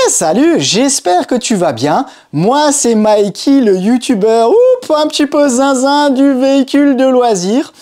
Salut, j'espère que tu vas bien. Moi, c'est Mikey, le youtubeur, un petit peu zinzin du véhicule de loisir.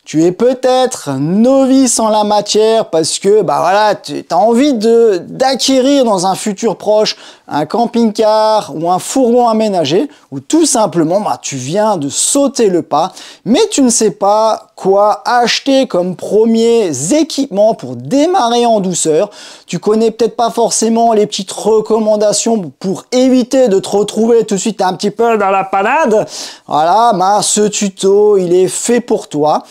Tu es peut-être novice en la matière parce que tu as envie d'acquérir dans un futur proche un camping-car ou un fourgon aménagé, ou tout simplement tu viens de sauter le pas, mais tu ne sais pas quoi acheter comme premiers équipements pour démarrer en douceur. Tu connais peut-être pas forcément les petites recommandations pour éviter de te retrouver tout de suite un petit peu dans la panade. Voilà, ce tuto, il est fait pour toi.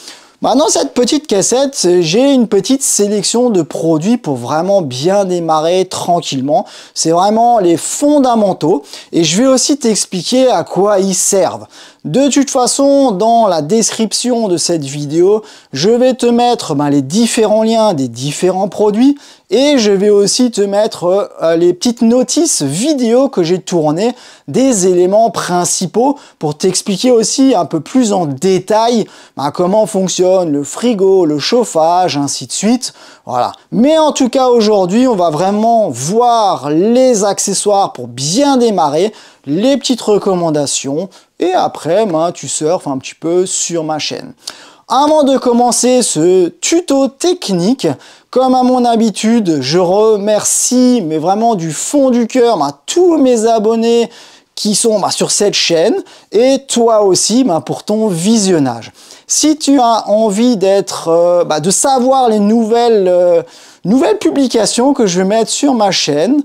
Dans cette petite cassette, j'ai une petite sélection de produits pour vraiment bien démarrer tranquillement. C'est vraiment les fondamentaux et je vais aussi t'expliquer à quoi ils servent. De toute façon, dans la description de cette vidéo, je vais te mettre les différents liens des différents produits et je vais aussi te mettre les petites notices vidéo que j'ai tournées des éléments principaux pour t'expliquer aussi un peu plus en détail comment fonctionne le frigo, le chauffage, ainsi de suite. Voilà. Mais en tout cas, aujourd'hui, on va vraiment voir les accessoires pour bien démarrer, les petites recommandations et après, tu surfes un petit peu sur ma chaîne. Avant de commencer ce tuto technique, comme à mon habitude, je remercie mais vraiment du fond du cœur tous mes abonnés qui sont sur cette chaîne et toi aussi pour ton visionnage. Si tu as envie de savoir les nouvelles publications que je vais mettre sur ma chaîne,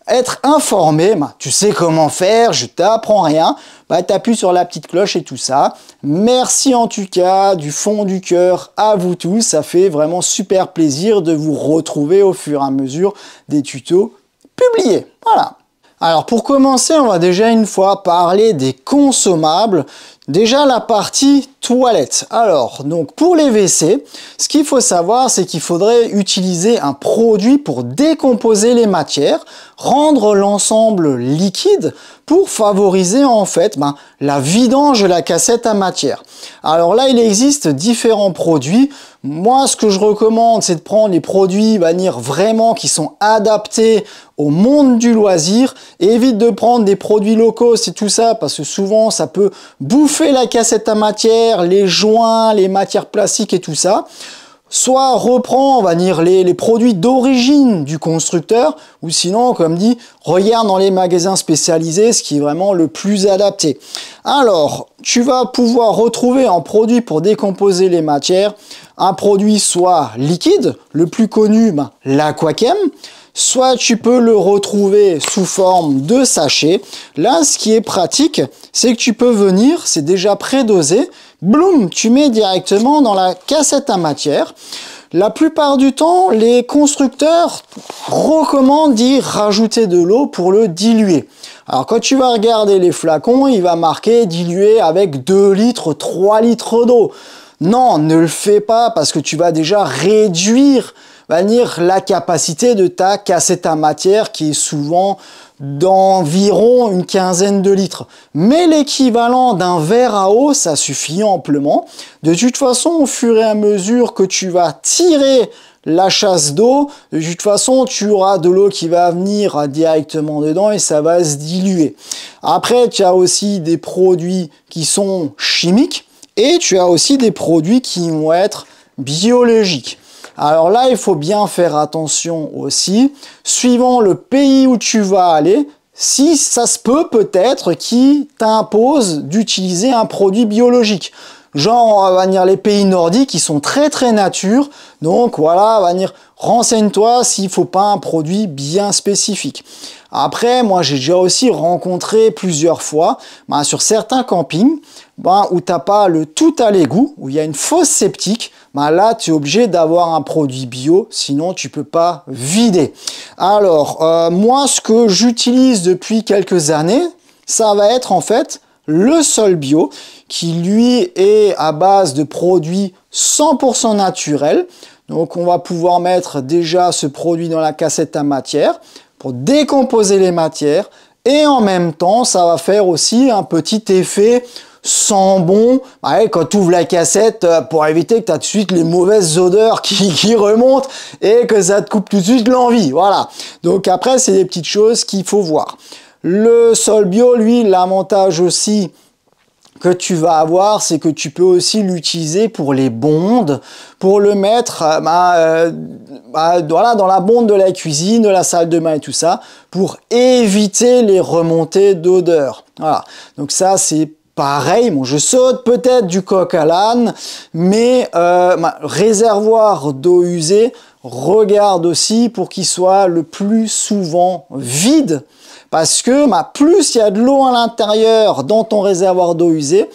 être informé, tu sais comment faire, je t'apprends rien, t'appuies sur la petite cloche et tout ça. Merci en tout cas du fond du cœur à vous tous, ça fait vraiment super plaisir de vous retrouver au fur et à mesure des tutos publiés. Voilà. Alors pour commencer, on va déjà une fois parler des consommables. Déjà la partie toilette. Alors, donc pour les WC, ce qu'il faut savoir, c'est qu'il faudrait utiliser un produit pour décomposer les matières, rendre l'ensemble liquide pour favoriser en fait la vidange de la cassette à matière. Alors là, il existe différents produits. Moi, ce que je recommande, c'est de prendre les produits vraiment qui sont adaptés au monde du loisir et évite de prendre des produits locaux, c'est tout ça, parce que souvent, ça peut bouffer la cassette à matière, les joints, les matières plastiques et tout ça. Soit reprends, les produits d'origine du constructeur, ou sinon, comme dit, regarde dans les magasins spécialisés, ce qui est vraiment le plus adapté. Alors, tu vas pouvoir retrouver en produit pour décomposer les matières, un produit soit liquide, le plus connu, l'Aquachem, soit tu peux le retrouver sous forme de sachet. Là, ce qui est pratique, c'est que tu peux venir, c'est déjà prédosé, bloum, tu mets directement dans la cassette à matière. La plupart du temps, les constructeurs recommandent d'y rajouter de l'eau pour le diluer. Alors quand tu vas regarder les flacons, il va marquer dilué avec 2 litres, 3 litres d'eau. Non, ne le fais pas parce que tu vas déjà réduire la capacité de ta cassette à matière qui est souvent d'environ une quinzaine de litres. Mais l'équivalent d'un verre à eau, ça suffit amplement. De toute façon, au fur et à mesure que tu vas tirer la chasse d'eau, de toute façon, tu auras de l'eau qui va venir directement dedans et ça va se diluer. Après, tu as aussi des produits qui sont chimiques et tu as aussi des produits qui vont être biologiques. Alors là, il faut bien faire attention aussi, suivant le pays où tu vas aller, si ça se peut peut-être qui t'impose d'utiliser un produit biologique. Genre, on va dire les pays nordiques, qui sont très nature, donc voilà, on va dire, renseigne-toi s'il ne faut pas un produit bien spécifique. Après, moi j'ai déjà aussi rencontré plusieurs fois sur certains campings où tu n'as pas le tout à l'égout, où il y a une fosse septique, là tu es obligé d'avoir un produit bio, sinon tu peux pas vider. Alors, moi ce que j'utilise depuis quelques années, ça va être en fait le Sol Bio, qui lui est à base de produits 100% naturels. Donc on va pouvoir mettre déjà ce produit dans la cassette à matière pour décomposer les matières et en même temps ça va faire aussi un petit effet sent bon quand tu ouvres la cassette pour éviter que tu as tout de suite les mauvaises odeurs qui remontent et que ça te coupe tout de suite l'envie. Voilà. Donc après, c'est des petites choses qu'il faut voir. Le sol bio, lui, l'avantage aussi que tu vas avoir, c'est que tu peux aussi l'utiliser pour les bondes, pour le mettre voilà, dans la bonde de la cuisine, de la salle de bain et tout ça, pour éviter les remontées d'odeur. Voilà, donc ça c'est pareil. Bon, je saute peut-être du coq à l'âne, mais réservoir d'eau usée, regarde aussi pour qu'il soit le plus souvent vide. Parce que plus il y a de l'eau à l'intérieur dans ton réservoir d'eau usée,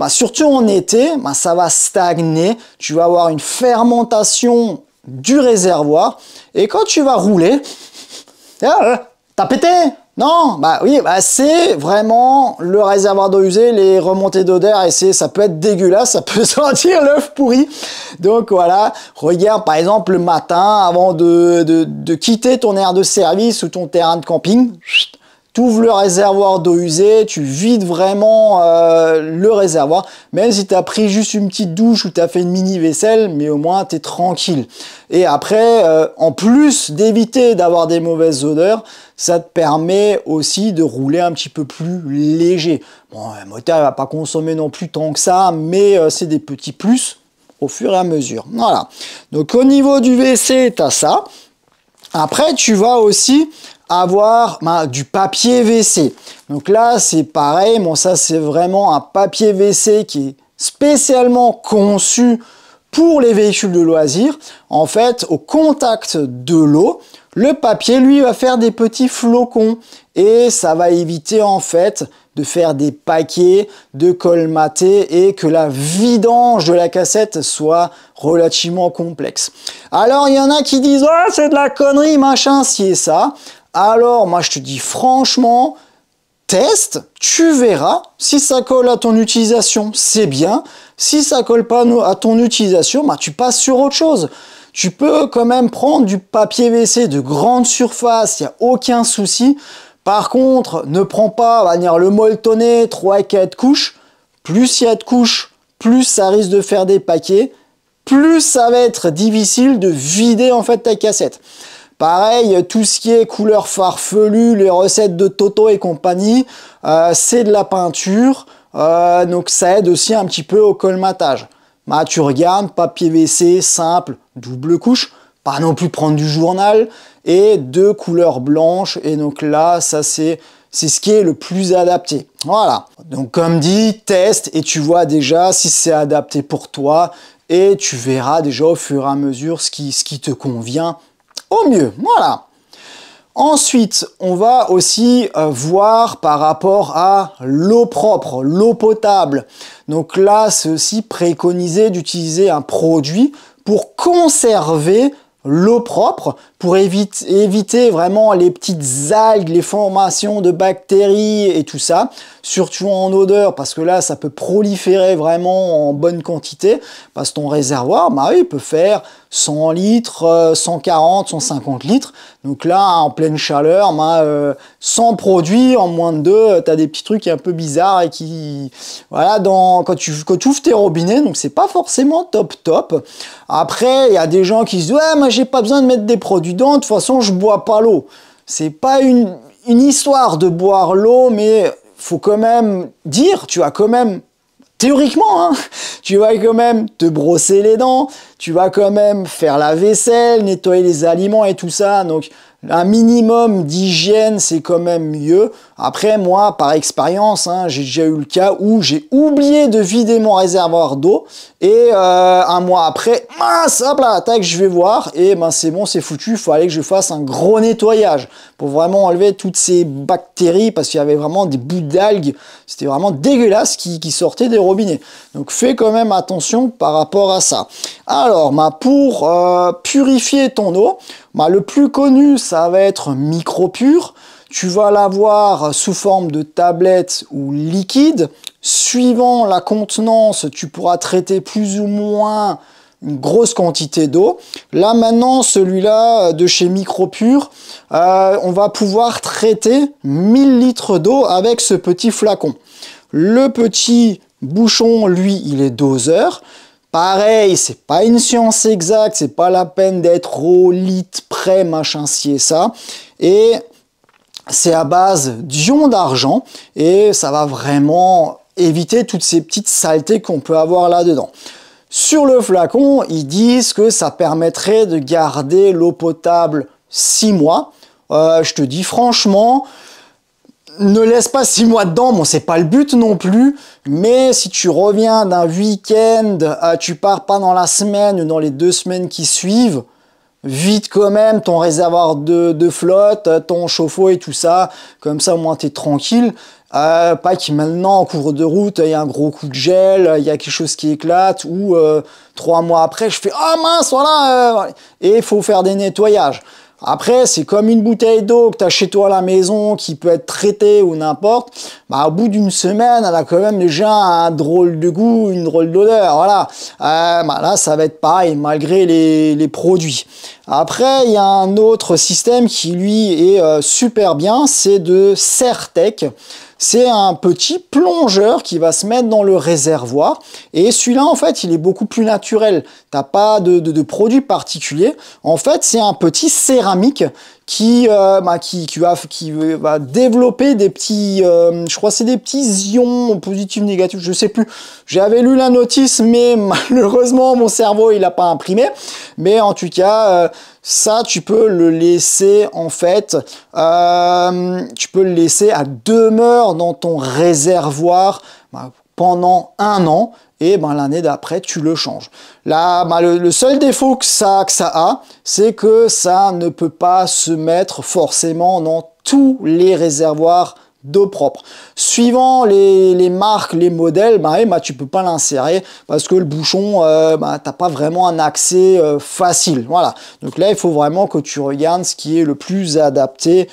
surtout en été, ça va stagner. Tu vas avoir une fermentation du réservoir. Et quand tu vas rouler, t'as pété? Non, oui, c'est vraiment le réservoir d'eau usée, les remontées d'odeur, et ça peut être dégueulasse, ça peut sentir l'œuf pourri. Donc voilà, regarde par exemple le matin, avant de quitter ton aire de service ou ton terrain de camping, tu ouvres le réservoir d'eau usée, tu vides vraiment le réservoir, même si tu as pris juste une petite douche ou tu as fait une mini vaisselle, mais au moins tu es tranquille. Et après, en plus d'éviter d'avoir des mauvaises odeurs, ça te permet aussi de rouler un petit peu plus léger. Bon, le moteur ne va pas consommer non plus tant que ça, mais c'est des petits plus au fur et à mesure. Voilà. Donc au niveau du WC, tu as ça. Après, tu vas aussi avoir du papier WC. Donc là, c'est pareil. Bon, ça, c'est vraiment un papier WC qui est spécialement conçu pour les véhicules de loisirs. En fait, au contact de l'eau, le papier, lui, va faire des petits flocons et ça va éviter en fait de faire des paquets, de colmater et que la vidange de la cassette soit relativement complexe. Alors, il y en a qui disent « Oh, c'est de la connerie, machin, ci et ça ». Alors, moi, je te dis franchement, teste, tu verras. Si ça colle à ton utilisation, c'est bien. Si ça colle pas à ton utilisation, tu passes sur autre chose. Tu peux quand même prendre du papier WC de grande surface, il n'y a aucun souci. Par contre, ne prends pas, on va dire, le molletonné 3 et 4 couches. Plus il y a de couches, plus ça risque de faire des paquets, plus ça va être difficile de vider en fait ta cassette. Pareil, tout ce qui est couleur farfelue, les recettes de Toto et compagnie, c'est de la peinture, donc ça aide aussi un petit peu au colmatage. Tu regardes, papier WC simple, double couche, pas non plus prendre du journal, et de couleur blanche, et donc là, ça c'est ce qui est le plus adapté. Voilà, donc comme dit, teste et tu vois déjà si c'est adapté pour toi, et tu verras déjà au fur et à mesure ce qui te convient au mieux. Voilà. Ensuite, on va aussi voir par rapport à l'eau propre, l'eau potable. Donc là, c'est aussi préconisé d'utiliser un produit pour conserver l'eau propre, pour éviter vraiment les petites algues, les formations de bactéries et tout ça, surtout en odeur, parce que là, ça peut proliférer vraiment en bonne quantité, parce que ton réservoir, il peut faire 100 litres, 140, 150 litres. Donc là, en pleine chaleur, sans produit, en moins de 2, tu as des petits trucs un peu bizarres et qui... Voilà, quand tu ouvres tes robinets, donc c'est pas forcément top. Après, il y a des gens qui se disent « Ouais, moi j'ai pas besoin de mettre des produits dedans, de toute façon, je bois pas l'eau. » C'est pas une histoire de boire l'eau, mais faut quand même dire, tu vas quand même... Théoriquement, tu vas quand même te brosser les dents, tu vas quand même faire la vaisselle, nettoyer les aliments et tout ça. Donc, un minimum d'hygiène, c'est quand même mieux. Après, moi, par expérience, j'ai déjà eu le cas où j'ai oublié de vider mon réservoir d'eau et un mois après, hop là, tac, je vais voir et c'est bon, c'est foutu. Il faut aller que je fasse un gros nettoyage pour vraiment enlever toutes ces bactéries parce qu'il y avait vraiment des bouts d'algues. C'était vraiment dégueulasse qui sortaient des robinets. Donc, fais quand même attention par rapport à ça. Alors, pour purifier ton eau, le plus connu, ça va être MicroPure. Tu vas l'avoir sous forme de tablette ou liquide. Suivant la contenance, tu pourras traiter plus ou moins une grosse quantité d'eau. Là, maintenant, celui-là de chez MicroPure, on va pouvoir traiter 1000 litres d'eau avec ce petit flacon. Le petit bouchon, lui, il est doseur. Pareil, c'est pas une science exacte, c'est pas la peine d'être au litre près, machin ci et ça. Et c'est à base d'ions d'argent et ça va vraiment éviter toutes ces petites saletés qu'on peut avoir là-dedans. Sur le flacon, ils disent que ça permettrait de garder l'eau potable 6 mois. Je te dis franchement, ne laisse pas 6 mois dedans, bon c'est pas le but non plus, mais si tu reviens d'un week-end, tu pars pas dans la semaine ou dans les 2 semaines qui suivent, vide quand même ton réservoir de flotte, ton chauffe-eau et tout ça, comme ça au moins t'es tranquille. Pas que maintenant en cours de route il y a un gros coup de gel, il y a quelque chose qui éclate ou 3 mois après je fais ah mince voilà et il faut faire des nettoyages. Après, c'est comme une bouteille d'eau que tu as chez toi à la maison qui peut être traitée ou n'importe. Bah, au bout d'une semaine, elle a quand même déjà un drôle de goût, une drôle d'odeur. Voilà. Bah, là, ça va être pareil malgré les produits. Après, il y a un autre système qui, lui, est super bien. C'est de Certec. C'est un petit plongeur qui va se mettre dans le réservoir et celui-là en fait il est beaucoup plus naturel, t'as pas de produit particulier, en fait c'est un petit céramique qui va développer des petits, je crois c'est des petits ions positifs, négatifs, je sais plus, j'avais lu la notice mais malheureusement mon cerveau il a pas imprimé, mais en tout cas ça, tu peux le laisser en fait, tu peux le laisser à demeure dans ton réservoir pendant 1 an et l'année d'après, tu le changes. Là, le seul défaut que ça a, c'est que ça ne peut pas se mettre forcément dans tous les réservoirs d'eau propre. Suivant les marques, les modèles, tu peux pas l'insérer parce que le bouchon, t'as pas vraiment un accès facile. Voilà. Donc là, il faut vraiment que tu regardes ce qui est le plus adapté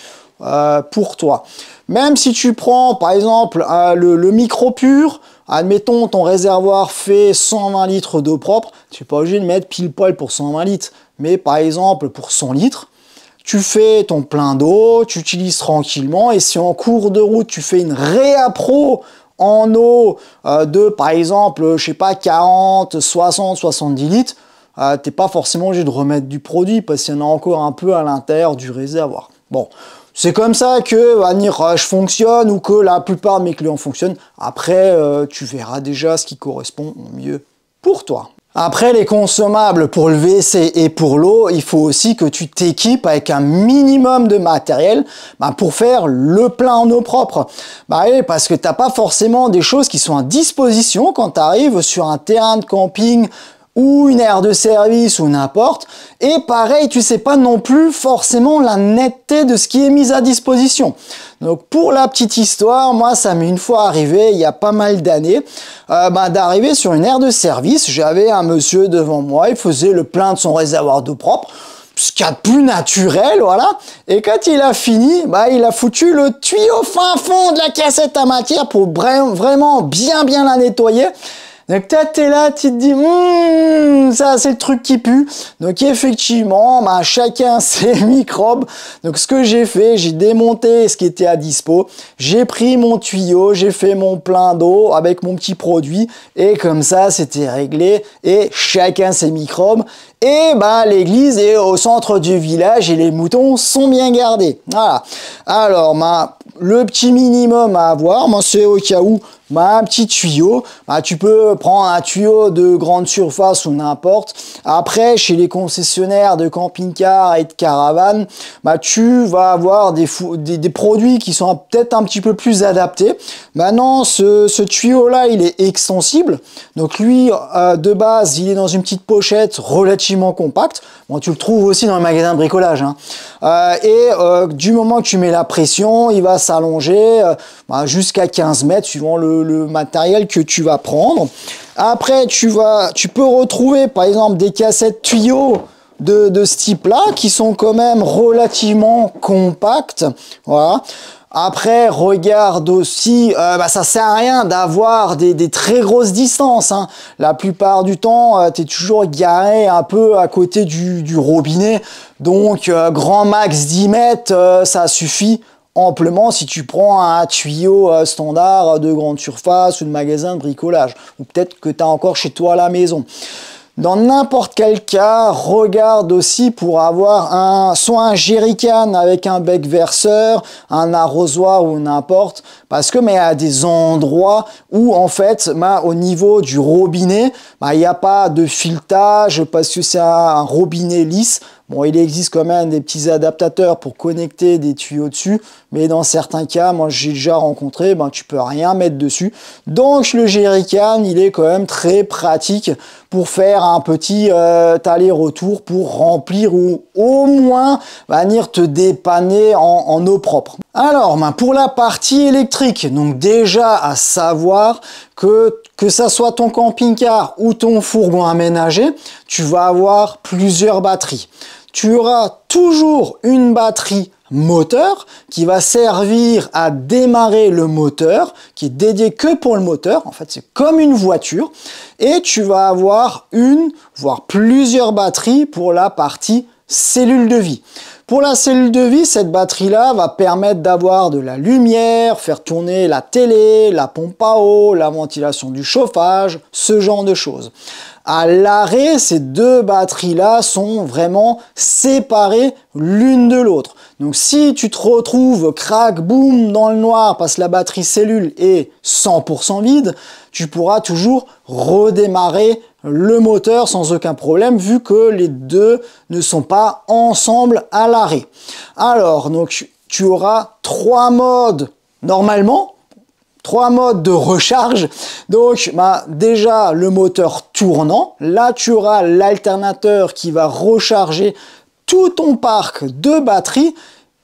pour toi. Même si tu prends, par exemple, le micro pur, admettons ton réservoir fait 120 litres d'eau propre, tu n'es pas obligé de mettre pile poil pour 120 litres, mais par exemple pour 100 litres, tu fais ton plein d'eau, tu utilises tranquillement et si en cours de route tu fais une réappro en eau de par exemple, je sais pas, 40, 60, 70 litres, t'es pas forcément obligé de remettre du produit parce qu'il y en a encore un peu à l'intérieur du réservoir. Bon, c'est comme ça que Vanille Rush fonctionne ou que la plupart de mes clients fonctionnent. Après, tu verras déjà ce qui correspond au mieux pour toi. Après les consommables pour le WC et pour l'eau, il faut aussi que tu t'équipes avec un minimum de matériel pour faire le plein en eau propre. Oui, parce que tu n'as pas forcément des choses qui sont à disposition quand tu arrives sur un terrain de camping ou une aire de service ou n'importe. Et pareil, tu sais pas non plus forcément la netteté de ce qui est mis à disposition. Donc pour la petite histoire, moi ça m'est une fois arrivé il y a pas mal d'années d'arriver sur une aire de service. J'avais un monsieur devant moi, il faisait le plein de son réservoir d'eau propre, ce qu'il y a de plus naturel, voilà. Et quand il a fini, il a foutu le tuyau fin fond de la cassette à matière pour vraiment bien la nettoyer. Donc t'es là, tu te dis, ça c'est le truc qui pue. Donc effectivement, chacun ses microbes. Donc ce que j'ai fait, j'ai démonté ce qui était à dispo. J'ai pris mon tuyau, j'ai fait mon plein d'eau avec mon petit produit. Et comme ça, c'était réglé. Et chacun ses microbes. Et l'église est au centre du village et les moutons sont bien gardés. Voilà. Alors, le petit minimum à avoir, c'est au cas où, un petit tuyau. Tu peux prendre un tuyau de grande surface ou n'importe. Après, chez les concessionnaires de camping-car et de caravanes, tu vas avoir des produits qui sont peut-être un petit peu plus adaptés. Maintenant, ce tuyau-là, il est extensible. Donc lui, de base, il est dans une petite pochette relativement compacte. Bon, tu le trouves aussi dans les magasins de bricolage. Du moment que tu mets la pression, il va s'allonger jusqu'à 15 mètres suivant le matériel que tu vas prendre. Après, tu peux retrouver par exemple des cassettes tuyaux de ce type-là qui sont quand même relativement compactes. Voilà. Après, regarde aussi, ça sert à rien d'avoir des très grosses distances. La plupart du temps, tu es toujours garé un peu à côté du robinet. Donc, grand max 10 mètres, ça suffit amplement si tu prends un tuyau standard de grande surface ou de magasin de bricolage, ou peut-être que tu as encore chez toi à la maison. Dans n'importe quel cas, regarde aussi pour avoir soit un jerrycan avec un bec verseur, un arrosoir ou n'importe, parce que mais il y a des endroits où en fait, au niveau du robinet, il n'y a pas de filetage parce que c'est un robinet lisse. Bon, il existe quand même des petits adaptateurs pour connecter des tuyaux dessus, mais dans certains cas, moi j'ai déjà rencontré, tu peux rien mettre dessus. Donc le jerrycan, il est quand même très pratique pour faire un petit aller-retour pour remplir ou au moins venir te dépanner en eau propre. Alors, pour la partie électrique, donc déjà à savoir que ça soit ton camping-car ou ton fourgon aménagé, tu vas avoir plusieurs batteries. Tu auras toujours une batterie moteur qui va servir à démarrer le moteur, qui est dédié que pour le moteur. En fait, c'est comme une voiture. Et tu vas avoir une, voire plusieurs batteries pour la partie cellule de vie. Pour la cellule de vie, cette batterie-là va permettre d'avoir de la lumière, faire tourner la télé, la pompe à eau, la ventilation du chauffage, ce genre de choses. À l'arrêt, ces deux batteries-là sont vraiment séparées l'une de l'autre. Donc si tu te retrouves crac, boum, dans le noir parce que la batterie cellule est 100% vide, tu pourras toujours redémarrer le moteur sans aucun problème vu que les deux ne sont pas ensemble à l'arrêt. Alors, donc, tu auras trois modes normalement. 3 modes de recharge. Donc, déjà, le moteur tournant. Là, tu auras l'alternateur qui va recharger tout ton parc de batteries,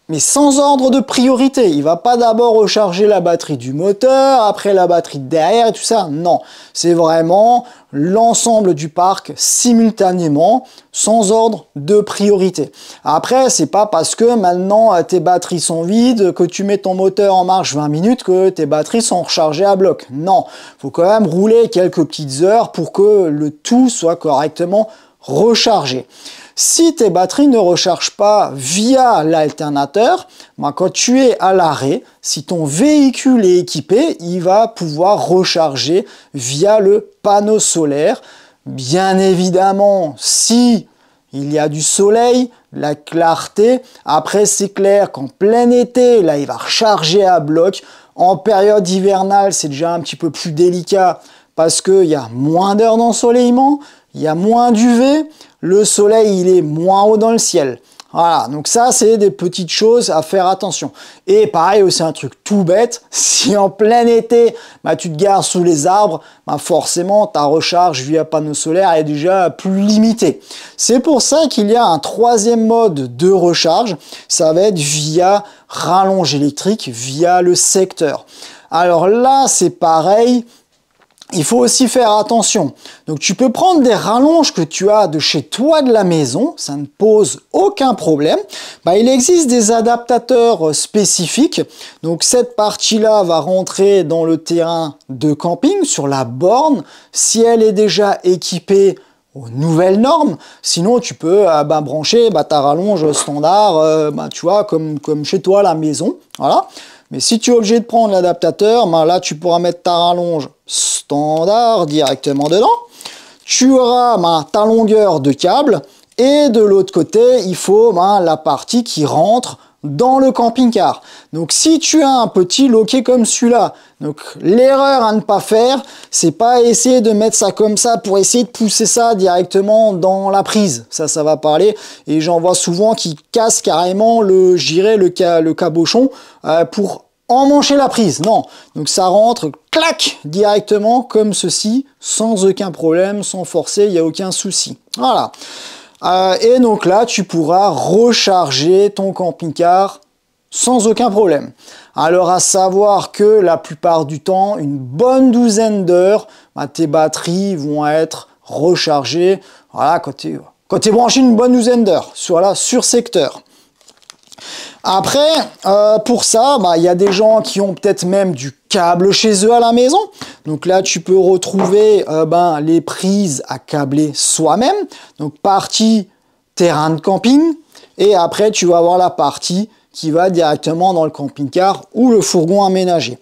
mais sans ordre de priorité. Il ne va pas d'abord recharger la batterie du moteur, après la batterie de derrière et tout ça. Non, c'est vraiment l'ensemble du parc simultanément, sans ordre de priorité. Après, c'est pas parce que maintenant tes batteries sont vides, que tu mets ton moteur en marche 20 minutes, que tes batteries sont rechargées à bloc. Non, il faut quand même rouler quelques petites heures pour que le tout soit correctement rechargé. Si tes batteries ne rechargent pas via l'alternateur, quand tu es à l'arrêt, si ton véhicule est équipé, il va pouvoir recharger via le panneau solaire. Bien évidemment, si il y a du soleil, la clarté, après c'est clair qu'en plein été, là il va recharger à bloc. En période hivernale, c'est déjà un petit peu plus délicat parce qu'il y a moins d'heures d'ensoleillement, il y a moins d'UV, le soleil il est moins haut dans le ciel. Voilà, donc ça c'est des petites choses à faire attention. Et pareil aussi un truc tout bête, si en plein été tu te gares sous les arbres, forcément ta recharge via panneau solaire est déjà plus limitée. C'est pour ça qu'il y a un troisième mode de recharge, ça va être via rallonge électrique, via le secteur. Alors là c'est pareil. Il faut aussi faire attention. Donc tu peux prendre des rallonges que tu as de chez toi de la maison, ça ne pose aucun problème. Il existe des adaptateurs spécifiques. Donc cette partie-là va rentrer dans le terrain de camping sur la borne si elle est déjà équipée aux nouvelles normes. Sinon tu peux brancher ta rallonge standard, tu vois, comme chez toi à la maison. Voilà. Mais si tu es obligé de prendre l'adaptateur, là tu pourras mettre ta rallonge standard directement dedans. Tu auras ta longueur de câble et de l'autre côté, il faut la partie qui rentre dans le camping-car. Donc si tu as un petit loquet comme celui-là, donc l'erreur à ne pas faire, c'est pas essayer de mettre ça comme ça pour essayer de pousser ça directement dans la prise. Ça va parler. Et j'en vois souvent qui cassent carrément le cabochon pour emmancher la prise. Non, donc ça rentre, clac, directement comme ceci, sans aucun problème, sans forcer, il n'y a aucun souci. Voilà. Et donc là, tu pourras recharger ton camping-car sans aucun problème. Alors à savoir que la plupart du temps, une bonne douzaine d'heures, tes batteries vont être rechargées. Voilà, quand tu es branché une bonne douzaine d'heures, sur secteur. Après, pour ça, il y a des gens qui ont peut-être même du câble chez eux à la maison. Donc là, tu peux retrouver les prises à câbler soi-même. Donc partie terrain de camping Et après, tu vas avoir la partie qui va directement dans le camping-car ou le fourgon aménagé.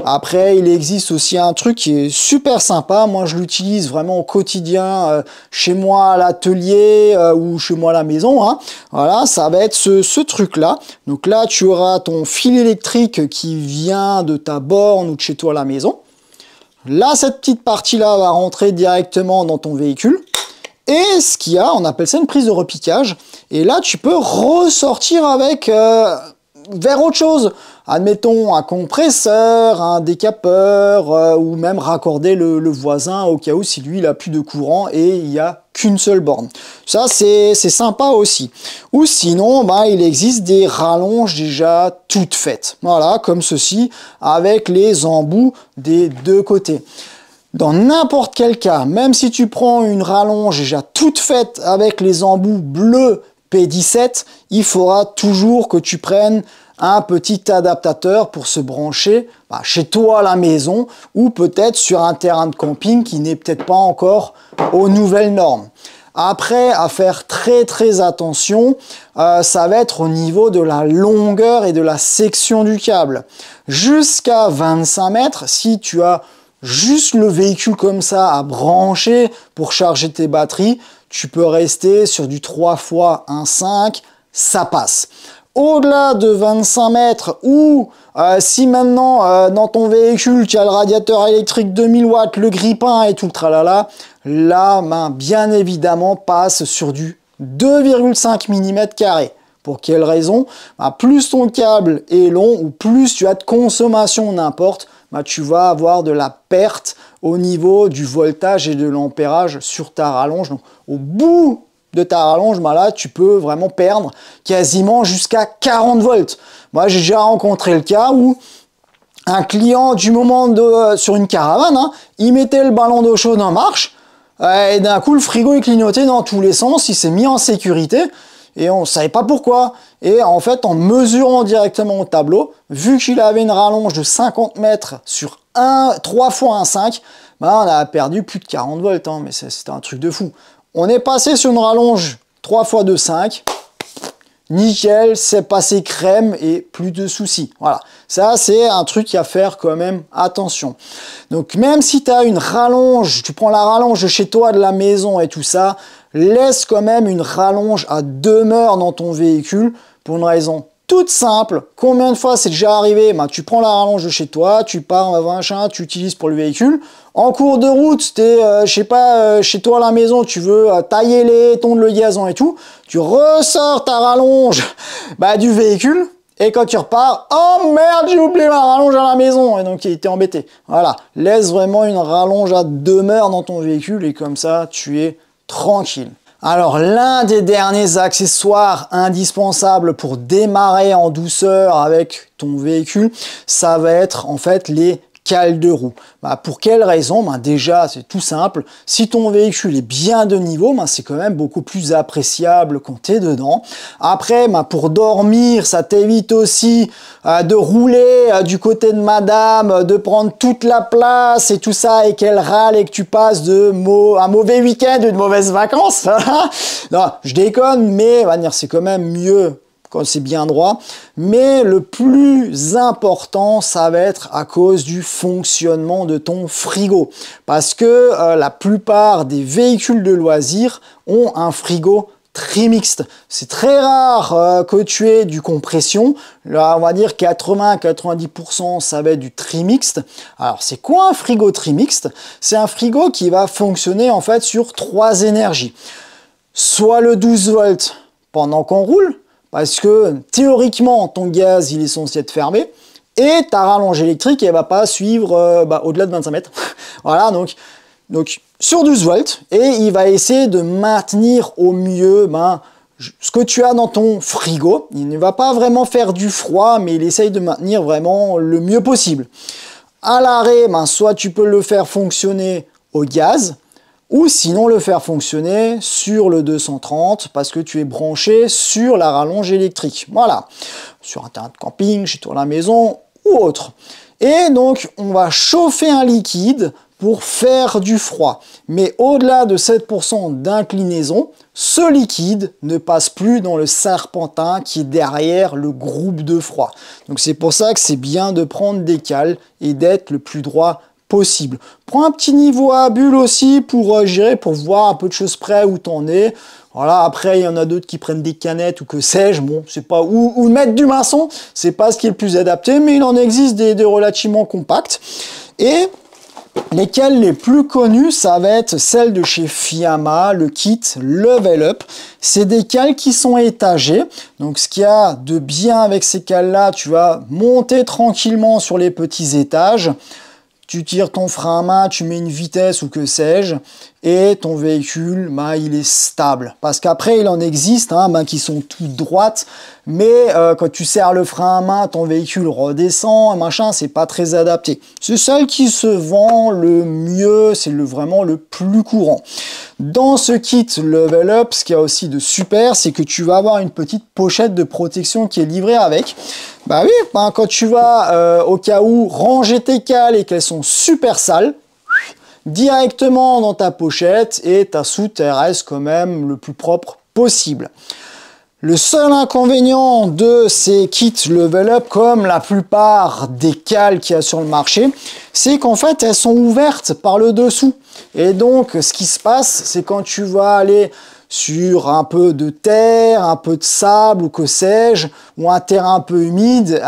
Après, il existe aussi un truc qui est super sympa. Moi, je l'utilise vraiment au quotidien, chez moi à l'atelier ou chez moi à la maison. Hein. Voilà, ça va être ce truc-là. Donc là, tu auras ton fil électrique qui vient de ta borne ou de chez toi à la maison. Là, cette petite partie-là va rentrer directement dans ton véhicule. Et ce qu'il y a, on appelle ça une prise de repiquage. Et là, tu peux ressortir avec vers autre chose. Admettons un compresseur, un décapeur, ou même raccorder le voisin au cas où si lui, il a plus de courant et il n'y a qu'une seule borne. Ça, c'est sympa aussi. Ou sinon, bah, il existe des rallonges déjà toutes faites. Voilà, comme ceci, avec les embouts des deux côtés. Dans n'importe quel cas, même si tu prends une rallonge déjà toute faite avec les embouts bleus P17, il faudra toujours que tu prennes un petit adaptateur pour se brancher chez toi à la maison ou peut-être sur un terrain de camping qui n'est peut-être pas encore aux nouvelles normes. Après, à faire très attention, ça va être au niveau de la longueur et de la section du câble. Jusqu'à 25 mètres, si tu as juste le véhicule comme ça à brancher pour charger tes batteries, tu peux rester sur du 3 x 1,5, ça passe. Au-delà de 25 mètres ou si maintenant dans ton véhicule tu as le radiateur électrique 2000 watts, le grippin et tout le tralala, là bien évidemment passe sur du 2,5 mm². Pour quelle raison? Plus ton câble est long ou plus tu as de consommation n'importe, tu vas avoir de la perte au niveau du voltage et de l'ampérage sur ta rallonge. Donc, au bout de ta rallonge, là, tu peux vraiment perdre quasiment jusqu'à 40 volts. Moi, j'ai déjà rencontré le cas où un client, du moment sur une caravane, il mettait le ballon d'eau chaude en marche, et d'un coup, le frigo est clignoté dans tous les sens, il s'est mis en sécurité, et on ne savait pas pourquoi. Et en fait, en mesurant directement au tableau, vu qu'il avait une rallonge de 50 mètres sur 3 x 1,5, on a perdu plus de 40 volts, mais c'était un truc de fou. On est passé sur une rallonge 3 x 2,5, nickel, c'est passé crème et plus de soucis. Voilà, ça c'est un truc à faire quand même attention. Donc même si tu as une rallonge, tu prends la rallonge de chez toi, de la maison et tout ça, laisse quand même une rallonge à demeure dans ton véhicule pour une raison toute simple. Combien de fois c'est déjà arrivé? Tu prends la rallonge de chez toi, tu pars, tu utilises pour le véhicule. En cours de route, tu es, je sais pas, chez toi à la maison, tu veux tailler les tondre le gazon et tout. Tu ressors ta rallonge du véhicule. Et quand tu repars, oh merde, j'ai oublié ma rallonge à la maison. Et donc il était embêté. Voilà, laisse vraiment une rallonge à demeure dans ton véhicule et comme ça, tu es tranquille. Alors l'un des derniers accessoires indispensables pour démarrer en douceur avec ton véhicule, ça va être en fait les cales de roue. Pour quelle raison? Déjà, c'est tout simple. Si ton véhicule est bien de niveau, c'est quand même beaucoup plus appréciable quand tu es dedans. Après, pour dormir, ça t'évite aussi de rouler du côté de madame, de prendre toute la place et tout ça, et qu'elle râle et que tu passes un mauvais week-end ou de mauvaises vacances. Non, je déconne, mais c'est quand même mieux quand c'est bien droit, mais le plus important, ça va être à cause du fonctionnement de ton frigo, parce que la plupart des véhicules de loisirs ont un frigo trimixte. C'est très rare que tu aies du compression. Là, on va dire 80-90%, ça va être du trimixte. Alors, c'est quoi un frigo trimixte? C'est un frigo qui va fonctionner en fait sur 3 énergies. Soit le 12 volts pendant qu'on roule, parce que théoriquement, ton gaz, il est censé être fermé, et ta rallonge électrique, elle ne va pas suivre au-delà de 25 mètres. Voilà, donc sur 12 volts, et il va essayer de maintenir au mieux ce que tu as dans ton frigo. Il ne va pas vraiment faire du froid, mais il essaye de maintenir vraiment le mieux possible. À l'arrêt, soit tu peux le faire fonctionner au gaz, ou sinon le faire fonctionner sur le 230 parce que tu es branché sur la rallonge électrique. Voilà, sur un terrain de camping, chez toi à la maison ou autre. Et donc, on va chauffer un liquide pour faire du froid. Mais au-delà de 7% d'inclinaison, ce liquide ne passe plus dans le serpentin qui est derrière le groupe de froid. Donc c'est pour ça que c'est bien de prendre des cales et d'être le plus droit possible. Prends un petit niveau à bulle aussi pour gérer, pour voir un peu de choses près où t'en es. Voilà, après il y en a d'autres qui prennent des canettes ou que sais-je, bon, c'est pas où mettre du maçon, c'est pas ce qui est le plus adapté, mais il en existe des relativement compacts. Et lesquels les plus connus, ça va être celle de chez Fiamma, le kit Level Up. C'est des cales qui sont étagées. Donc ce qu'il y a de bien avec ces cales-là, tu vas monter tranquillement sur les petits étages. Tu tires ton frein à main, tu mets une vitesse ou que sais-je, et ton véhicule, bah, il est stable. Parce qu'après, il en existe qui sont toutes droites, mais quand tu serres le frein à main, ton véhicule redescend, machin, c'est pas très adapté. C'est celle qui se vend le mieux, c'est vraiment le plus courant. Dans ce kit Level Up, ce qu'il y a aussi de super, c'est que tu vas avoir une petite pochette de protection qui est livrée avec. Bah oui, quand tu vas au cas où ranger tes cales et qu'elles sont super sales, directement dans ta pochette et ta soute elle reste quand même le plus propre possible. Le seul inconvénient de ces kits Level Up, comme la plupart des cales qu'il y a sur le marché, c'est qu'en fait elles sont ouvertes par le dessous. Et donc ce qui se passe, c'est quand tu vas aller sur un peu de terre, un peu de sable ou que sais-je, ou un terrain un peu humide,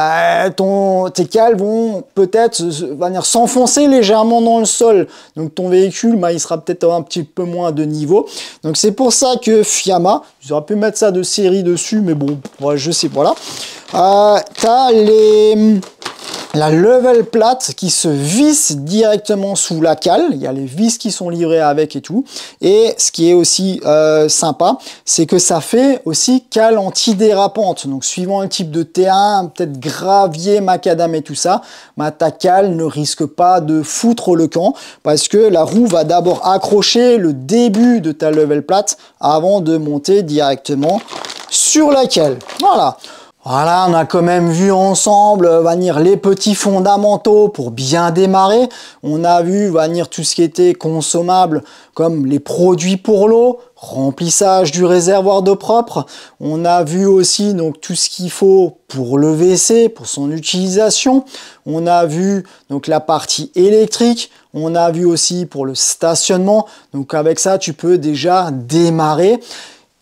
tes cales vont peut-être venir s'enfoncer légèrement dans le sol. Donc ton véhicule, il sera peut-être un petit peu moins de niveau. Donc c'est pour ça que Fiamma, j'aurais pu mettre ça de série dessus, mais bon, je sais, voilà. T'as la level plate qui se visse directement sous la cale. Il y a les vis qui sont livrées avec et tout. Et ce qui est aussi sympa, c'est que ça fait aussi cale antidérapante. Donc suivant le type de terrain, peut-être gravier, macadam et tout ça, ta cale ne risque pas de foutre le camp parce que la roue va d'abord accrocher le début de ta level plate avant de monter directement sur la cale. Voilà. Voilà, on a quand même vu ensemble venir les petits fondamentaux pour bien démarrer. On a vu venir tout ce qui était consommable comme les produits pour l'eau, remplissage du réservoir d'eau propre. On a vu aussi donc tout ce qu'il faut pour le WC, pour son utilisation. On a vu donc la partie électrique. On a vu aussi pour le stationnement. Donc avec ça, tu peux déjà démarrer.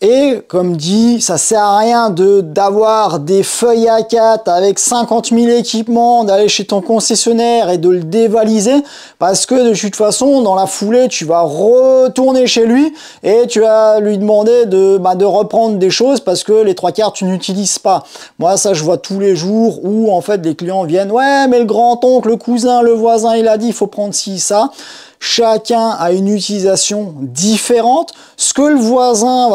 Et comme dit, ça sert à rien d'avoir des feuilles A4 avec 50 000 équipements, d'aller chez ton concessionnaire et de le dévaliser parce que de toute façon, dans la foulée, tu vas retourner chez lui et tu vas lui demander de reprendre des choses parce que les trois quarts, tu n'utilises pas. Moi, ça, je vois tous les jours où en fait, les clients viennent « Ouais, mais le grand-oncle, le cousin, le voisin, il a dit, il faut prendre ci, ça ». Chacun a une utilisation différente. Ce que le voisin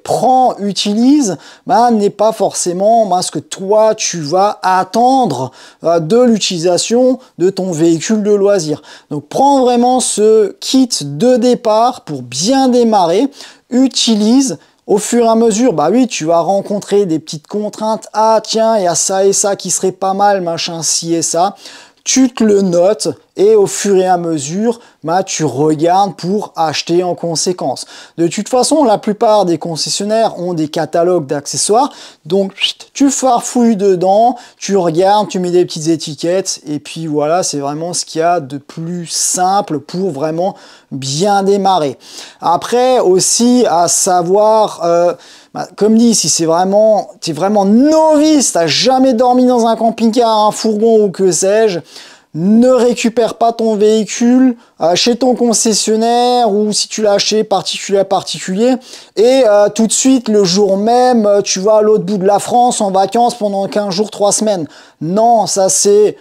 prend, utilise, n'est pas forcément ce que toi tu vas attendre de l'utilisation de ton véhicule de loisir. Donc prends vraiment ce kit de départ pour bien démarrer, utilise. Au fur et à mesure, oui, tu vas rencontrer des petites contraintes. Ah tiens, il y a ça et ça qui serait pas mal, machin, ci et ça. Tu te le notes et au fur et à mesure, tu regardes pour acheter en conséquence. De toute façon, la plupart des concessionnaires ont des catalogues d'accessoires. Donc, tu farfouilles dedans, tu regardes, tu mets des petites étiquettes. Et puis voilà, c'est vraiment ce qu'il y a de plus simple pour vraiment bien démarrer. Après, aussi, à savoir... comme dit, si t'es vraiment novice, t'as jamais dormi dans un camping-car, un fourgon ou que sais-je, ne récupère pas ton véhicule chez ton concessionnaire ou si tu l'as acheté particulier à particulier et tout de suite le jour même tu vas à l'autre bout de la France en vacances pendant 15 jours, 3 semaines. Non, ça c'est...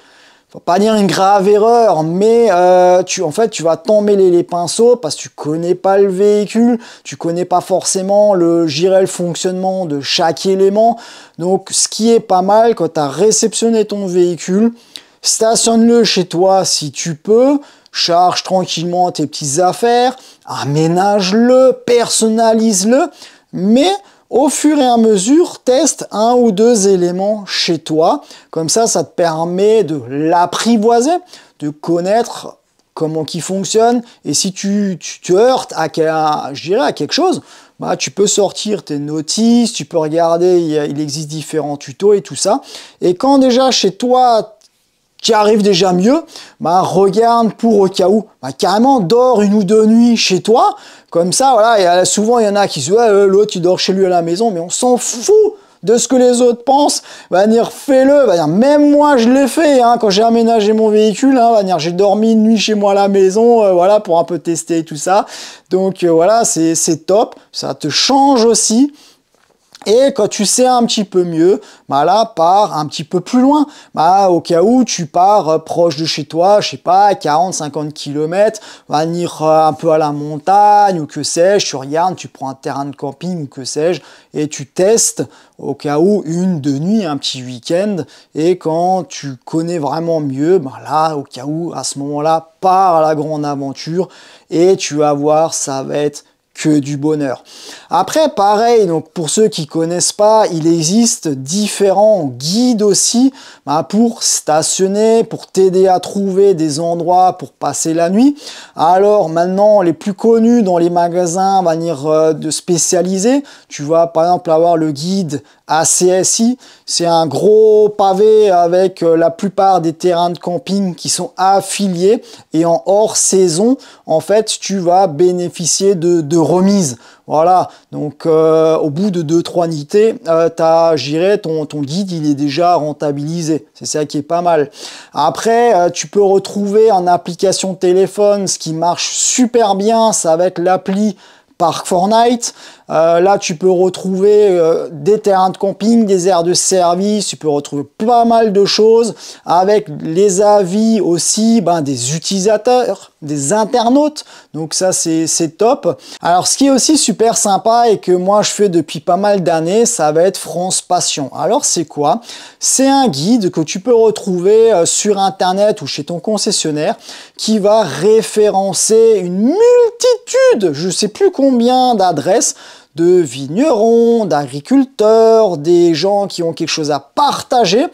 faut pas dire une grave erreur, mais en fait, tu vas t'emmêler les pinceaux parce que tu connais pas le véhicule, tu connais pas forcément le fonctionnement de chaque élément. Donc, ce qui est pas mal, quand tu as réceptionné ton véhicule, stationne-le chez toi si tu peux, charge tranquillement tes petites affaires, aménage-le, personnalise-le, mais... au fur et à mesure, teste 1 ou 2 éléments chez toi. Comme ça te permet de l'apprivoiser, de connaître comment qui fonctionne, et si tu te heurtes je dirais à quelque chose, bah, tu peux sortir tes notices, tu peux regarder, il existe différents tutos et tout ça. Et quand déjà chez toi, tu arrives déjà mieux, bah, regarde pour au cas où, bah, carrément dors 1 ou 2 nuits chez toi, comme ça, voilà, et souvent il y en a qui se disent, ouais, l'autre il dort chez lui à la maison, mais on s'en fout de ce que les autres pensent, va dire fais-le, va dire même moi je l'ai fait, hein, quand j'ai aménagé mon véhicule, hein, va dire j'ai dormi 1 nuit chez moi à la maison, voilà, pour un peu tester tout ça, donc voilà, c'est top, ça te change aussi. Et quand tu sais un petit peu mieux, bah là, pars un petit peu plus loin. Bah, au cas où tu pars proche de chez toi, je sais pas, 40-50 km, va venir un peu à la montagne ou que sais-je, tu regardes, tu prends un terrain de camping ou que sais-je, et tu testes au cas où 1-2 nuits, un petit week-end. Et quand tu connais vraiment mieux, bah là, au cas où, à ce moment-là, pars à la grande aventure et tu vas voir, ça va être que du bonheur. Après, pareil, donc pour ceux qui connaissent pas, il existe différents guides aussi bah, pour stationner, pour t'aider à trouver des endroits pour passer la nuit. Alors maintenant, les plus connus dans les magasins, manière de spécialisés, tu vas par exemple avoir le guide ACSI, c'est un gros pavé avec la plupart des terrains de camping qui sont affiliés et en hors saison, en fait, tu vas bénéficier de remises. Voilà, donc au bout de 2-3 nuitées, ton guide, il est déjà rentabilisé. C'est ça qui est pas mal. Après, tu peux retrouver en application téléphone, ce qui marche super bien, ça va être l'appli Park4Night. Là, tu peux retrouver des terrains de camping, des aires de service, tu peux retrouver pas mal de choses avec les avis aussi des utilisateurs, des internautes. Donc ça, c'est top. Alors, ce qui est aussi super sympa et que moi, je fais depuis pas mal d'années, ça va être France Passion. Alors, c'est quoi? C'est un guide que tu peux retrouver sur Internet ou chez ton concessionnaire qui va référencer une multitude, je sais plus combien d'adresses, de vignerons, d'agriculteurs, des gens qui ont quelque chose à partager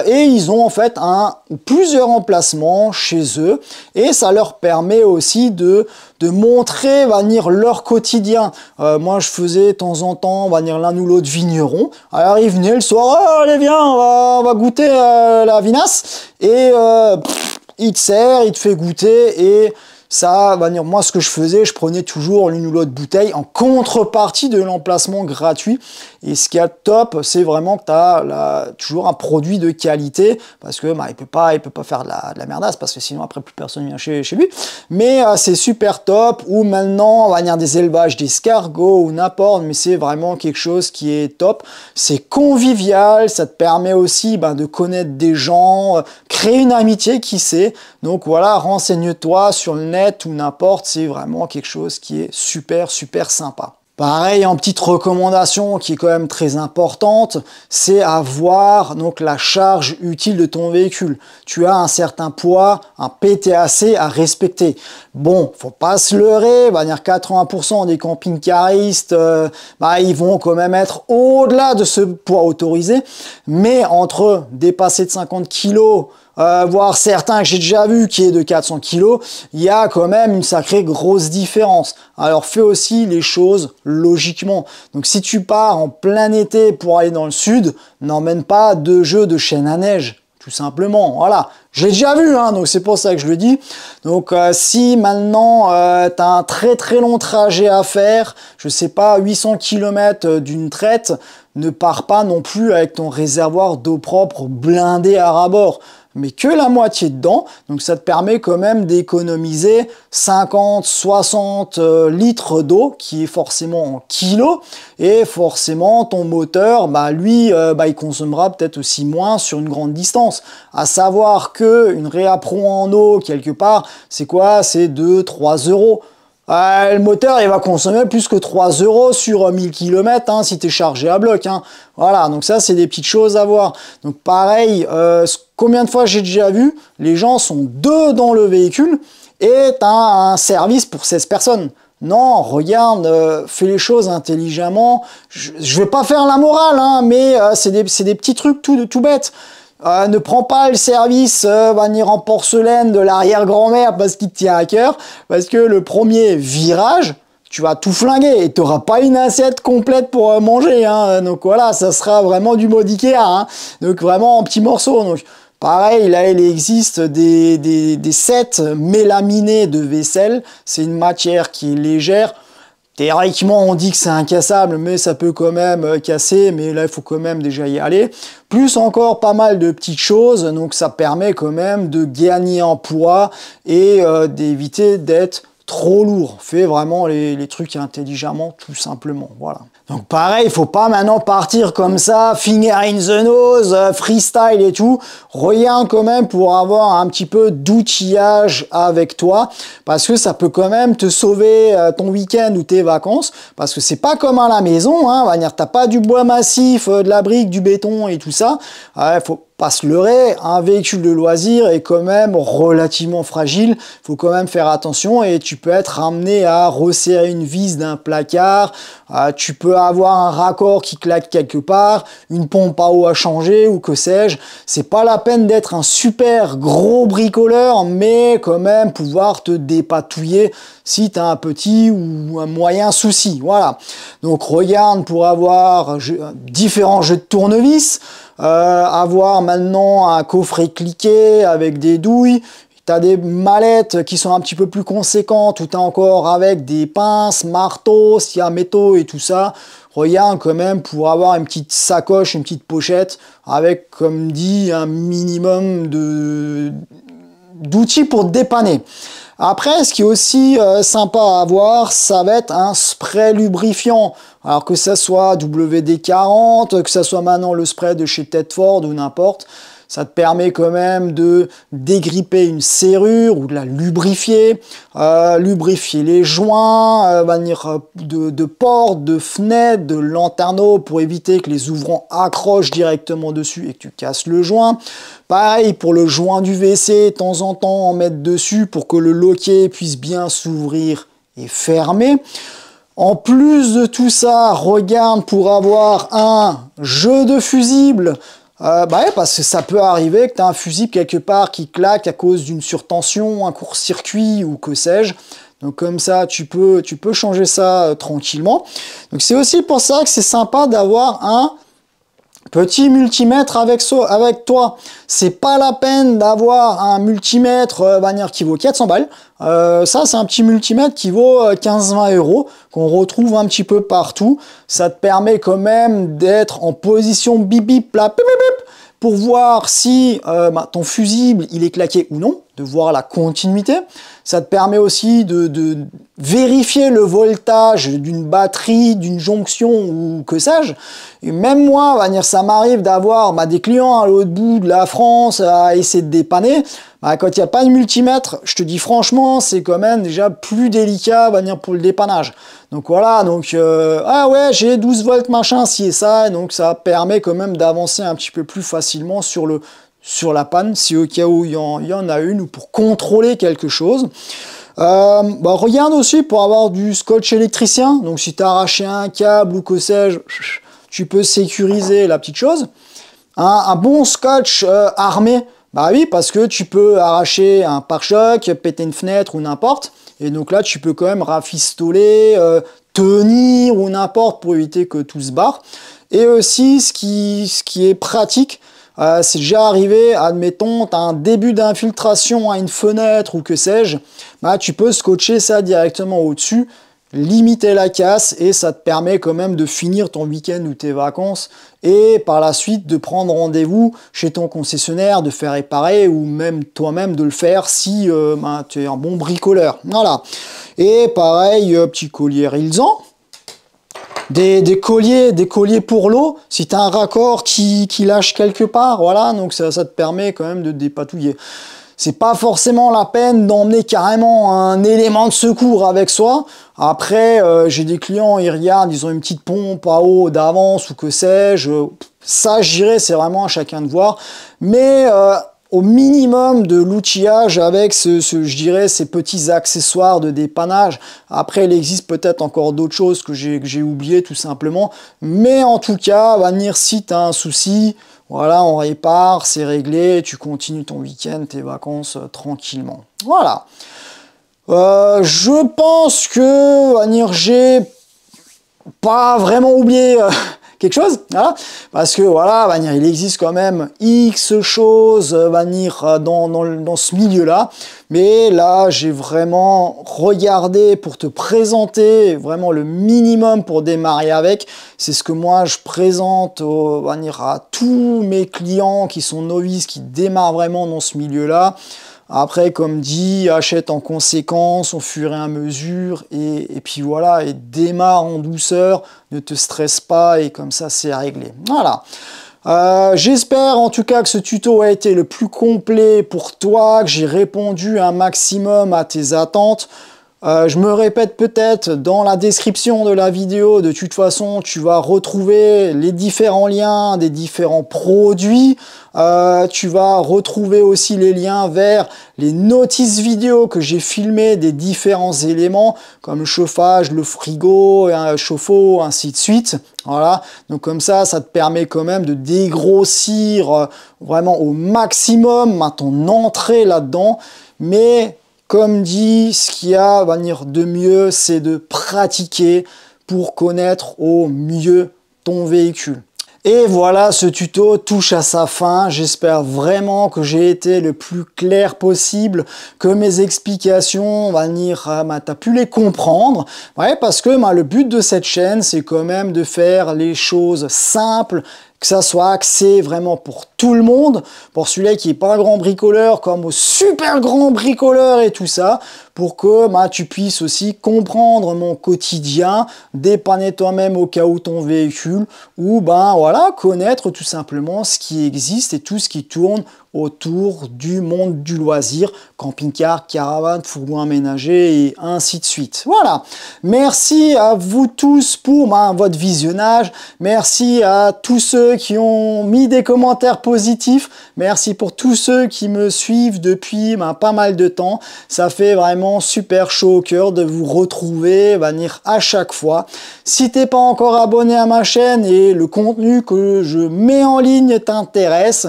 et ils ont en fait un ou plusieurs emplacements chez eux et ça leur permet aussi de montrer leur quotidien. Moi je faisais de temps en temps l'un ou l'autre vigneron, alors ils venaient le soir, oh, allez viens on va goûter la vinasse et il te sert, il te fait goûter et ça va dire, moi ce que je faisais, je prenais toujours l'une ou l'autre bouteille en contrepartie de l'emplacement gratuit. Et ce qui est top, c'est vraiment que tu as toujours un produit de qualité parce que il peut pas faire de la merdasse parce que sinon après plus personne vient chez lui. Mais c'est super top. Ou maintenant, on va dire des élevages d'escargots ou n'importe, mais c'est vraiment quelque chose qui est top. C'est convivial, ça te permet aussi de connaître des gens, créer une amitié, qui sait. Donc voilà, renseigne-toi sur le net ou n'importe, c'est vraiment quelque chose qui est super sympa. Pareil, en petite recommandation qui est quand même très importante, c'est avoir donc la charge utile de ton véhicule. Tu as un certain poids, un PTAC à respecter. Bon, faut pas se leurrer, 80% des camping-caristes, ils vont quand même être au-delà de ce poids autorisé, mais entre dépasser de 50 kg, voire certains que j'ai déjà vu qui est de 400 kg, il y a quand même une sacrée grosse différence. Alors fais aussi les choses logiquement. Donc si tu pars en plein été pour aller dans le sud, n'emmène pas de jeu de chaîne à neige. Tout simplement, voilà. J'ai déjà vu, donc c'est pour ça que je le dis. Donc si maintenant tu as un très long trajet à faire, je sais pas, 800 km d'une traite, ne pars pas non plus avec ton réservoir d'eau propre blindé à ras-bord, mais que la moitié dedans, donc ça te permet quand même d'économiser 50-60 litres d'eau, qui est forcément en kilos, et forcément ton moteur, lui, il consommera peut-être aussi moins sur une grande distance. À savoir que une réappro en eau, quelque part, c'est quoi? C'est 2-3 euros. Le moteur, il va consommer plus que 3 euros sur 1000 km si tu es chargé à bloc. Voilà, donc ça, c'est des petites choses à voir. Donc pareil, combien de fois j'ai déjà vu, les gens sont 2 dans le véhicule et tu as un service pour 16 personnes. Non, regarde, fais les choses intelligemment. Je vais pas faire la morale, mais c'est des petits trucs tout bêtes. Ne prends pas le service venir en porcelaine de l'arrière-grand-mère parce qu'il te tient à cœur, parce que le premier virage, tu vas tout flinguer et tu n'auras pas une assiette complète pour manger. Hein. Donc voilà, ça sera vraiment du mode Ikea. Hein. Donc vraiment en petits morceaux. Donc pareil, là il existe des sets mélaminés de vaisselle. C'est une matière qui est légère. Théoriquement, on dit que c'est incassable, mais ça peut quand même casser, mais là, il faut quand même déjà y aller. Plus encore pas mal de petites choses, donc ça permet quand même de gagner en poids et d'éviter d'être trop lourd. Fais vraiment les trucs intelligemment, tout simplement. Voilà. Donc pareil, il faut pas maintenant partir comme ça, finger in the nose, freestyle et tout. Regarde quand même pour avoir un petit peu d'outillage avec toi, parce que ça peut quand même te sauver ton week-end ou tes vacances, parce que c'est pas comme à la maison, hein. T'as pas du bois massif, de la brique, du béton et tout ça. Faut pas se leurrer, un véhicule de loisir est quand même relativement fragile, faut quand même faire attention et tu peux être amené à resserrer une vis d'un placard, tu peux avoir un raccord qui claque quelque part, une pompe à eau à changer ou que sais-je. C'est pas la peine d'être un super gros bricoleur, mais quand même pouvoir te dépatouiller si tu as un petit ou un moyen souci. Voilà. Donc regarde pour avoir différents jeux de tournevis, avoir maintenant un coffret cliqué avec des douilles. Tu as des mallettes qui sont un petit peu plus conséquentes où tu as encore avec des pinces, marteaux, scie à métaux et tout ça. Regarde quand même pour avoir une petite sacoche, une petite pochette avec, comme dit, un minimum d'outils pour te dépanner. Après, ce qui est aussi sympa à avoir, ça va être un spray lubrifiant. Alors que ça soit WD-40, que ça soit maintenant le spray de chez Tedford ou n'importe, ça te permet quand même de dégripper une serrure ou de la lubrifier, lubrifier les joints, de portes, de fenêtres, de lanterneaux pour éviter que les ouvrants accrochent directement dessus et que tu casses le joint. Pareil pour le joint du WC, de temps en temps en mettre dessus pour que le loquet puisse bien s'ouvrir et fermer. En plus de tout ça, regarde pour avoir un jeu de fusibles. Parce que ça peut arriver que tu as un fusible quelque part qui claque à cause d'une surtension, un court-circuit ou que sais-je. Donc comme ça, tu peux changer ça tranquillement. Donc c'est aussi pour ça que c'est sympa d'avoir un petit multimètre avec toi. C'est pas la peine d'avoir un multimètre qui vaut 400 balles. Ça, c'est un petit multimètre qui vaut 15-20 € qu'on retrouve un petit peu partout. Ça te permet quand même d'être en position bip bip là, bip, bip, bip, pour voir si ton fusible il est claqué ou non, de voir la continuité. Ça te permet aussi de vérifier le voltage d'une batterie, d'une jonction ou que sais-je. Et même moi, ça m'arrive d'avoir des clients à l'autre bout de la France à essayer de dépanner. Quand il n'y a pas de multimètre, je te dis franchement, c'est quand même déjà plus délicat pour le dépannage. Donc voilà, j'ai 12 volts machin, ci et ça, et donc ça permet quand même d'avancer un petit peu plus facilement sur la panne, si au cas où il y en a une, ou pour contrôler quelque chose. Regarde aussi pour avoir du scotch électricien, donc si tu as arraché un câble ou que sais-je, tu peux sécuriser la petite chose. Un bon scotch armé, oui, parce que tu peux arracher un pare-choc, péter une fenêtre ou n'importe, et donc là tu peux quand même rafistoler, tenir ou n'importe pour éviter que tout se barre. Et aussi ce qui est pratique, c'est déjà arrivé, admettons, tu as un début d'infiltration à une fenêtre ou que sais-je, tu peux scotcher ça directement au-dessus, limiter la casse et ça te permet quand même de finir ton week-end ou tes vacances et par la suite de prendre rendez-vous chez ton concessionnaire, de faire réparer ou même toi-même de le faire si tu es un bon bricoleur. Voilà. Et pareil, petit collier Rilsan. Des colliers pour l'eau, si tu as un raccord qui lâche quelque part, voilà, donc ça te permet quand même de te dépatouiller. C'est pas forcément la peine d'emmener carrément un élément de secours avec soi. Après, j'ai des clients, ils regardent, ils ont une petite pompe à eau d'avance ou que sais-je. Ça, je dirais, c'est vraiment à chacun de voir. Mais au minimum de l'outillage avec je dirais, ces petits accessoires de dépannage. Après, il existe peut-être encore d'autres choses que j'ai oubliées tout simplement. Mais en tout cas, si tu as un souci, Voilà, on répare, c'est réglé, tu continues ton week-end, tes vacances tranquillement. Voilà. Je pense que j'ai pas vraiment oublié quelque chose, voilà, parce que voilà, il existe quand même X choses dans ce milieu-là, mais là j'ai vraiment regardé pour te présenter vraiment le minimum pour démarrer avec. C'est ce que moi je présente à tous mes clients qui sont novices, qui démarrent vraiment dans ce milieu-là. Après, comme dit, achète en conséquence, au fur et à mesure, et puis voilà, et démarre en douceur, ne te stresse pas, et comme ça, c'est réglé. Voilà. J'espère en tout cas que ce tuto a été le plus complet pour toi, que j'ai répondu un maximum à tes attentes. Je me répète peut-être dans la description de la vidéo, de toute façon tu vas retrouver les différents liens des différents produits, tu vas retrouver aussi les liens vers les notices vidéo que j'ai filmées des différents éléments comme le chauffage, le frigo, un chauffe-eau, ainsi de suite. Voilà, donc comme ça te permet quand même de dégrossir vraiment au maximum ton entrée là-dedans, mais comme dit, ce qu'il y a de mieux, c'est de pratiquer pour connaître au mieux ton véhicule. Et voilà, ce tuto touche à sa fin. J'espère vraiment que j'ai été le plus clair possible, que mes explications, t'as pu les comprendre. Ouais, parce que le but de cette chaîne, c'est quand même de faire les choses simples, que ça soit axé vraiment pour tout le monde, pour celui-là qui n'est pas un grand bricoleur, comme au super grand bricoleur et tout ça, pour que tu puisses aussi comprendre mon quotidien, dépanner toi-même au cas où ton véhicule, ou connaître tout simplement ce qui existe et tout ce qui tourne autour du monde du loisir, camping-car, caravane, fourgon aménagé et ainsi de suite. Voilà, merci à vous tous pour votre visionnage, merci à tous ceux qui ont mis des commentaires positifs, merci pour tous ceux qui me suivent depuis pas mal de temps, ça fait vraiment super chaud au cœur de vous retrouver, à chaque fois. Si t'es pas encore abonné à ma chaîne et le contenu que je mets en ligne t'intéresse,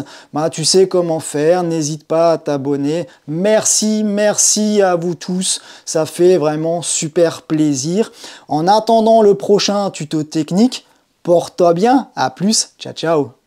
tu sais comment faire, n'hésite pas à t'abonner. Merci à vous tous, ça fait vraiment super plaisir. En attendant le prochain tuto technique, porte-toi bien, à plus, ciao ciao.